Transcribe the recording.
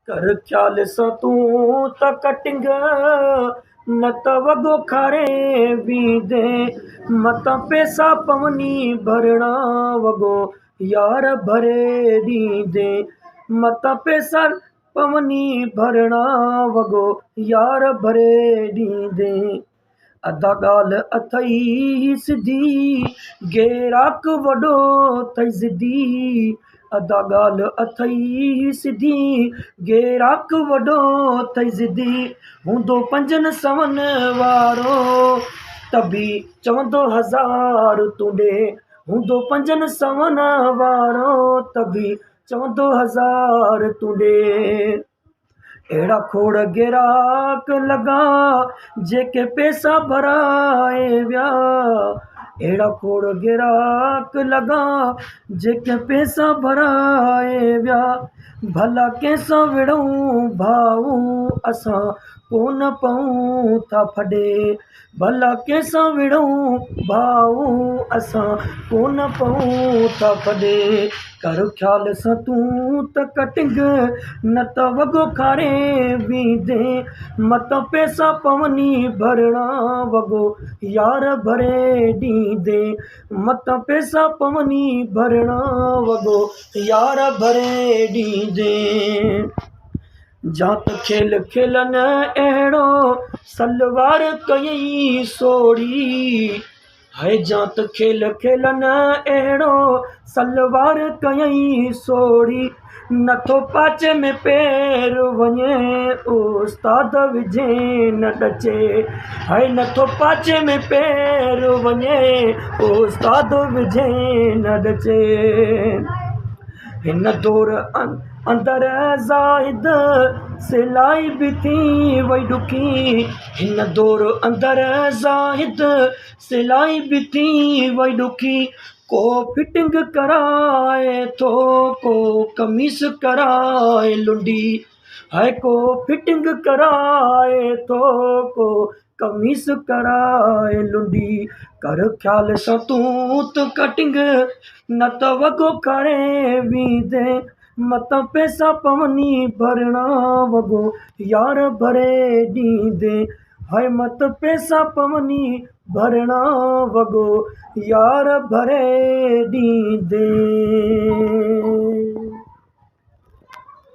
कर ख्याल सां तूं त कटिंग न त वॻो खारे वींदे मतां पैसा पवनी भरणा वॻो यार भरे ॾींदे मतां पैसा पवनी भरणा वॻो यार भरे ॾींदे अदा ॻाल्हि अथई सिधी गेराक वॾो अथई ज़िदी अदा ॻाल्हि अथई सिधी गेराक वॾो अथई ज़िदी हूंदो 5-7 वारो त बि चवंदो 1000 तूं ॾे हूंदो 5-7 वारो त बि चवंदो 1000 तूं ॾे अहिड़ा खोड़ गिराक लॻा जेके पैसा भराए विया अहिड़ा खोड़ गिराक लॻा जेके पैसा भराए विया भला कंहिंसां विड़ूं भाऊ असां कोन पऊं था फॾे भला कंहिंसां विड़ूं भाऊ असां कोन पऊं था फॾे कर ख़्याल सां तूं त कटिंग न त वॻो खारे वींदे मतां पैसा पवनी भरणा वॻो यार भरे ॾींदे मतां पैसा पवनी भरणा वॻो यार भरे ॾींदे जात खेल खेलन अहिड़ो सलवार कयई सोड़ी है जात खेल खेलन अहिड़ो सलवार कयई सोड़ी नथो पाचे में पैर वञे उस्ताद विझे न डचे है नथो पाचे में पैर वञे उस्ताद विझे न डचे हिन दौर अंदर ज़ाहिद सिलाई बि थी वई ॾुखी हिन दौर अंदर ज़ाहिद सिलाई बि थी वई ॾुखी को फिटिंग कराए थो को कमीस कराए लुंडी है को फिटिंग कराए थो को कमीस कराए लुंडी कर ख्याल सां तूं त कटिंग न त वॻो खारे वींदे मतां पैसा पवनी भरणा वॻो यार भरे ॾींदे हाय मत पैसा पवनी भरणा वॻो यार भरे ॾींदे।